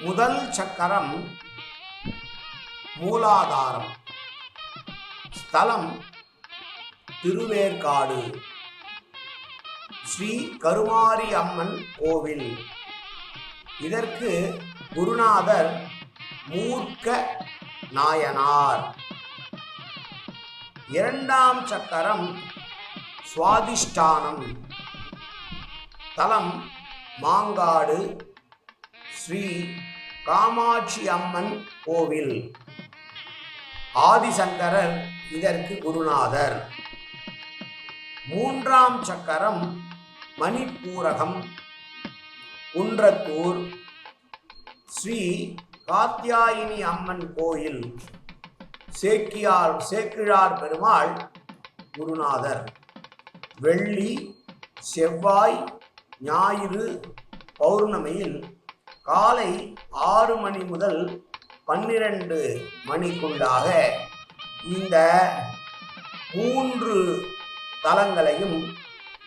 முதல் சக்கரம் மூலாதாரம். ஸ்தலம் திருவேற்காடு. ஸ்ரீ கருமாரி அம்மன் கோவில். இதற்கு குருநாதர் மூர்க்க நாயனார். இரண்டாம் சக்கரம் சுவாதிஷ்டானம். தலம் மாங்காடு. ஸ்ரீ காமாட்சி அம்மன் கோவில். ஆதிசங்கரர் இதற்கு குருநாதர். மூன்றாம் சக்கரம் மணிப்பூரகம். குன்றத்தூர். ஸ்ரீ காத்யாயினி அம்மன் கோயில். சேக்கிழார் பெருமாள் குருநாதர். வெள்ளி, செவ்வாய், ஞாயிறு, பௌர்ணமியில் காலை 6 மணி முதல் 12 மணிக்குள்ளாக இந்த 3 தலங்களையும்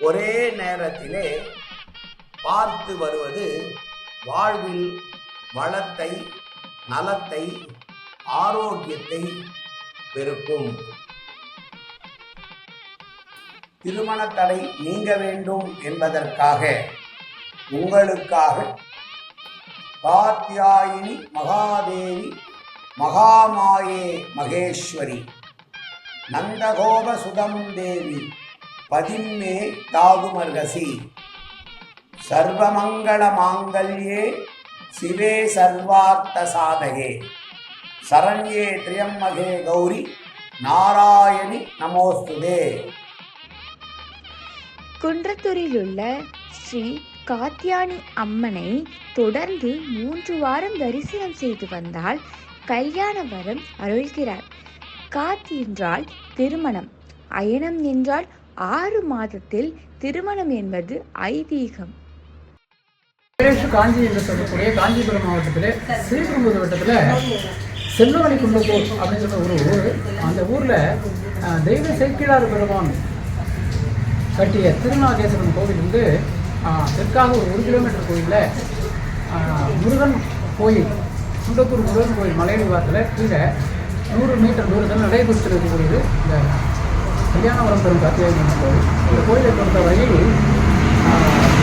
ஒரே நேரத்திலே பார்த்து வருவது வாழ்வில் வளத்தை, நலத்தை, ஆரோக்கியத்தை பெருக்கும். திருமண தடை நீங்க வேண்டும் என்பதற்காக உங்களுக்காக காத்யாயினி மகாதேவி, மகாமாயே மகேஸ்வரி, நந்தகோப சுதம் தேவி பதிம்மே தாகுமர்கசி, சர்வமங்கள மாங்கல்யே சிவே சர்வார்த்த சாதகே, சரண்யே திரியம்பகே கௌரி நாராயணி நமோஸ்துதே. குன்றத்தூரில் உள்ள ஸ்ரீ காத்யாயனி அம்மனை தொடர்ந்து 3 வாரம் தரிசனம் செய்து வந்தால் கல்யாண வரம் அருள்கிறார். காத் என்றால் திருமணம், அயனம் என்றால் 6 மாதத்தில் திருமணம் என்பது ஐதீகம். காஞ்சி என்று சொல்லக்கூடிய காஞ்சிபுரம் மாவட்டத்தில் ஸ்ரீபெரும்புதூர் வட்டத்தில் செல்வமணி குன்றத்தூர் அப்படின்னு சொல்ற ஒரு ஊர். அந்த ஊரில் தெய்வ சேக்கிழார் பெருமான் கட்டிய திருநாகேஸ்வரன் கோவில் வந்து தெற்காக ஒரு 1 கிலோமீட்டர் கோயிலில் முருகன் கோயில், குன்றத்தூர் முருகன் கோயில் மலையடிவாரத்தில் கீழே 100 மீட்டர் தூரத்தில் நடைபெற்று இருக்கக்கூடியது இந்த கல்யாணவரம் பெறும் காத்தியாயினி கோயில். இந்த கோயிலை பொறுத்தவரையில்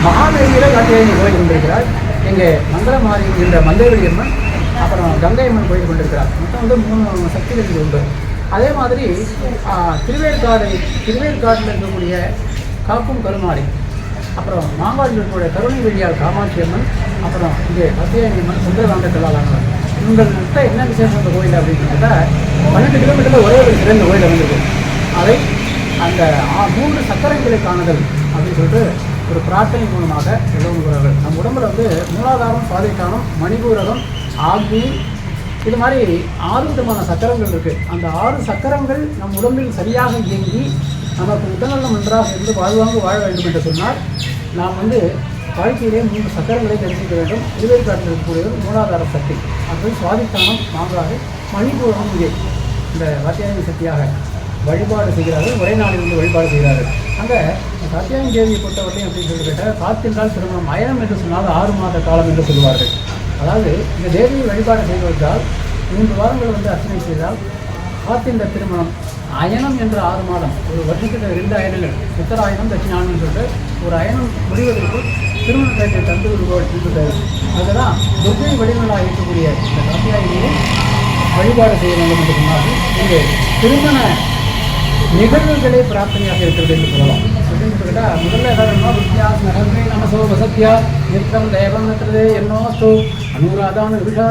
மகாநதியில் காத்தியாயினி கோயில் கொண்டிருக்கிறார். இங்கே மங்களமாரி என்ற மந்தவெளி அம்மன், அப்புறம் கங்கை அம்மன் கோயில் கொண்டிருக்கிறார். மொத்தம் வந்து 3 சக்திகள் உண்டு. அதே மாதிரி திருவேற்காட்டில் இருக்கக்கூடிய காப்பும் கருமாரி, அப்புறம் மாங்காடில் இருக்கக்கூடிய கருணை வெள்ளியால் காமாட்சி அம்மன், அப்புறம் இங்கே காத்தியாயினி அம்மன் சுந்தரகாண்ட கலாலானவர். இவங்கள்கிட்ட என்ன விசேஷம் இந்த கோயில் அப்படின்னு கேட்டால் 12 கிலோமீட்டரில் ஒரே ஒரு சிறந்த கோயில் அமைந்திருக்கு. அதை அந்த 3 சக்கரங்களை காணுதல் அப்படின்னு சொல்லிட்டு ஒரு பிரார்த்தனை மூலமாக எழுதுகிறார்கள். நம்ம உடம்புல வந்து மூலாதாரம், சுவாதிஷ்டானம், மணிபூரகம், ஆக்னி, இது மாதிரி 6 விதமான சக்கரங்கள் இருக்குது. அந்த 6 சக்கரங்கள் நம் உடம்பில் சரியாக இயங்கி நமக்கு உடல்நலம் நன்றாக இருந்து வாழ்வாங்க வாழ வேண்டும் என்று சொன்னால் நாம் வந்து வாழ்க்கையிலே 3 சக்கரங்களை தெரிஞ்சுக்க வேண்டும். திருவேற்காட்டில் இருக்கக்கூடியது மூலாதார சக்தி, அது சுவாதிஷ்டானம், மாங்காடு, மணிபூரகம். இங்கே இந்த காத்தியாயினி சக்தியாக வழிபாடு செய்கிறார்கள். ஒரே நாளில் வந்து வழிபாடு செய்கிறார்கள். அங்கே காத்தியாயினி தேவியை பொறுத்தவரையும் அப்படின்னு சொல்லி கேட்டால் காத்திருந்தால் திருமணம், அயனம் என்று சொன்னால் 6 மாத காலம் என்று சொல்லுவார்கள். அதாவது இந்த தேவியை வழிபாடு செய்வதால் 3 வாரங்கள் வந்து அர்ச்சனை செய்தால் காத்திருந்த திருமணம், அயனம் என்று 6 மாதம், ஒரு வருஷத்துக்கு 2 அயனங்கள், உத்தராயணம், தட்சிணாயணம் சொல்லிட்டு ஒரு அயனம் முடிவதற்கு திருமண பேட்டை தந்து கொடுத்தாரு. அதுதான் துர்கை வடிவங்களாக இருக்கக்கூடிய இந்த காத்தியாயினியை வழிபாடு செய்ய வேண்டும் என்று சொன்னார்கள். இங்கே திருமண நிகழ்வுகளே பிரார்த்தனையாக இருக்கிறது என்று சொல்லலாம். அப்படின்னு கேட்டால் முதல்ல எதாவது வித்யாஸ் நகர்மே நமசோ வசத்தியா நிற்கம் தேவம் நட்டுறது என்னோஸ்தோ அனுராதான விஷா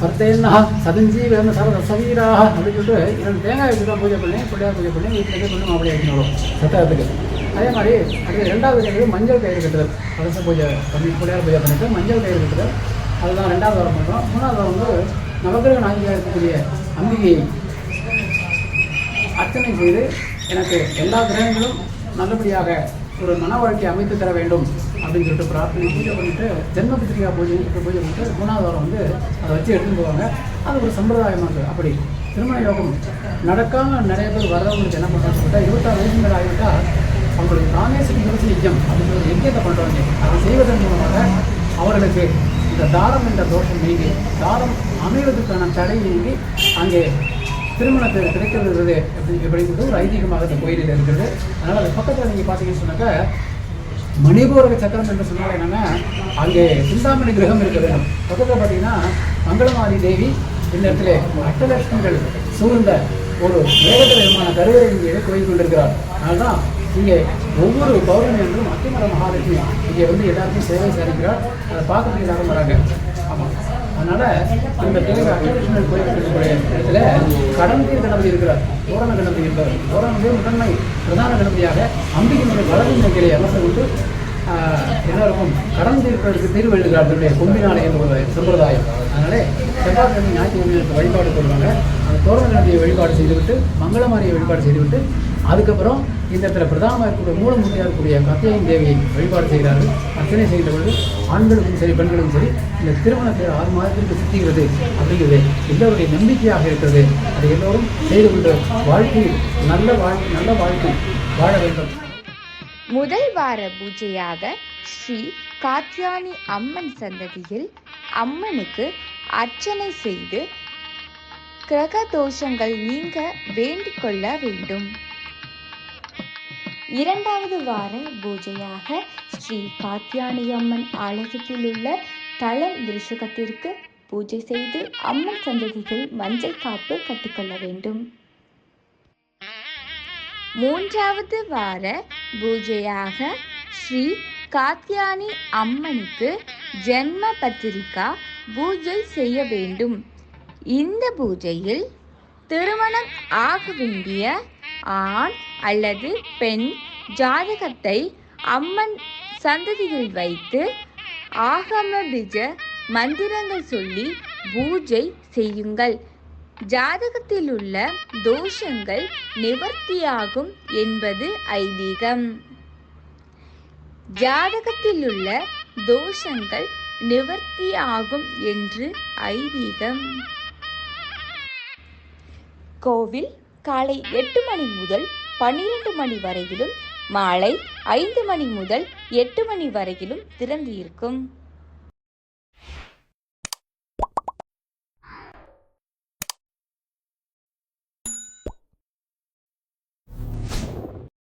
பர்த்தேன்னா சதஞ்சி வேணும் சவீராக அப்படின்னு சொல்லிட்டு 2 தேங்காய் வச்சு தான் பூஜை பண்ணி, பிள்ளையார் பூஜை பண்ணி வீட்டில் போய் கொண்டு மாப்பிள்ளை ஆகிட்டு வரும் சத்தகத்துக்கு. அதே மாதிரி அடுத்து 2வது கேட்குறது மஞ்சள் கயிறு கட்டுதல். அரச பூஜை பண்ணி பிள்ளையார் பூஜை பண்ணிட்டு மஞ்சள் கயிறு கட்டுதல், அதுதான் 2வது வாரம் பண்ணுறோம். 3வது வாரம் வந்து நவகிரக நாயகியாக இருக்கக்கூடிய அம்பிகையை அர்ச்சனை செய்து எனக்கு எல்லா கிரகங்களும் நல்லபடியாக ஒரு மன வாழ்க்கையை அமைத்து தர வேண்டும் அப்படின்னு சொல்லிட்டு பிரார்த்தனை பூஜை பண்ணிவிட்டு ஜென்ம பத்திரிகா பூஜை பண்ணிட்டு 3வது வாரம் வந்து அதை வச்சு எடுத்துன்னு போவாங்க. அது ஒரு சம்பிரதாயமாக இருக்குது. அப்படி திருமண யோகம் நடக்காமல் நிறைய பேர் வர்றவங்களுக்கு என்ன பண்ணுறாங்கன்னு சொல்லிட்டா 26 வயசு மேலே ஆகிவிட்டால் அவங்களுக்கு ராமேஸ்வரி துளசி யஜ்யம் அப்படிங்கிற ஒரு யஜ்யத்தை பண்ணுறாங்க. அதை செய்வதன் மூலமாக அவர்களுக்கு இந்த தாரம் என்ற தோஷம் நீங்கி, தாரம் அமைவதற்கான தடை நீங்கி அங்கே திருமணத்தை கிடைக்கிறது அப்படிங்கிறது ஒரு ஐதீகமாக இந்த கோயிலில் இருக்கிறது. அதனால் அது பக்கத்தில் நீங்கள் பார்த்தீங்கன்னு சொன்னாக்கா மணிபூரக சக்கரம் என்று சொன்னால் என்னென்னா அங்கே சிந்தாமணி கிரகம் இருக்க வேண்டும். பக்கத்தில் பார்த்தீங்கன்னா மங்களமாரி தேவி இந்த இடத்துல அஷ்டலட்சுமிகள் சூழ்ந்த ஒரு ஏகதரமான கருவறை இங்கே கோயில் கொண்டிருக்கிறார். அதனால்தான் இங்கே ஒவ்வொரு பௌர்ணமி என்றும் அத்திமர மகாலட்சுமி இங்கே வந்து எல்லாருக்கும் சேவை சாதிக்கிறார். அதை பார்க்கறதுக்கு எல்லாரும் வராங்க. ஆமாம், அதனால் இந்த கோயில் அஷ்டலட்சுமி கோயில் இருக்கக்கூடிய இடத்துல கடம்பீர் கணபதி இருக்கிறார், தோரண கணபதி இருக்கிறார். தோரணமே முதன்மை பிரதான கணபதியாக அம்பிகை வலது நகையை அமைச்சர் கொண்டு எல்லாருக்கும் கடன் தீர்ப்பதற்கு தீர்வு எழுதுகிறார்களுடைய கொம்பினாலே என்ற ஒரு சம்பிரதாயம். அதனாலே செவ்வாய்க்கிழமை ஞாயிற்றுக்கிழமை வழிபாடு கொள்வாங்க. அந்த தோரண கணபதியை வழிபாடு செய்துவிட்டு மங்களமாரியை வழிபாடு செய்துவிட்டு அதுக்கப்புறம் இந்த இடத்துல பிரதானமாக இருக்கக்கூடிய மூலமூர்த்தியாக இருக்கக்கூடிய காத்தியாயனி தேவியை வழிபாடு செய்கிறார்கள். அர்ச்சனை செய்கிற பொழுது ஆண்களுக்கும் சரி பெண்களுக்கும் சரி இந்த திருமணத்தை 6 மாதத்திற்கு சுற்றுகிறது அப்படிங்கிறது எல்லோருடைய நம்பிக்கையாக இருக்கிறது. அதை எல்லோரும் செய்து கொண்டு வாழ்க்கையில் நல்ல வாழ்க்கை வாழ வேண்டும். முதல் வார பூஜையாக ஸ்ரீ காத்யாயனி அம்மன் சன்னதியில் அம்மனுக்கு அர்ச்சனை செய்து கிரக தோஷங்கள் நீங்க வேண்டிக் கொள்ள வேண்டும். இரண்டாவது வார பூஜையாக ஸ்ரீ காத்யாயனி அம்மன் ஆலயத்தில் உள்ள தளம் விருஷகத்திற்கு பூஜை செய்து அம்மன் சன்னதியில் மஞ்சள் காப்பு கட்டிக்கொள்ள வேண்டும். மூன்றாவது வார பூஜையாக ஸ்ரீ காத்யாயனி அம்மனுக்கு ஜென்ம பத்திரிகா பூஜை செய்ய வேண்டும். இந்த பூஜையில் திருமணம் ஆக வேண்டிய ஆண் அல்லது பெண் ஜாதகத்தை அம்மன் சன்னதியில் வைத்து ஆகம பிஜ மந்திரங்கள் சொல்லி பூஜை செய்யுங்கள். ஜாதகத்தில் உள்ள தோஷங்கள் நிவர்த்தியாகும் என்பது ஐதீகம். ஜாதகத்தில் உள்ள தோஷங்கள் நிவர்த்தியாகும் என்று ஐதீகம். கோவில் காலை 8 மணி முதல் 12 மணி வரையிலும் மாலை 5 மணி முதல் 8 மணி வரையிலும் திறந்து இருக்கும்.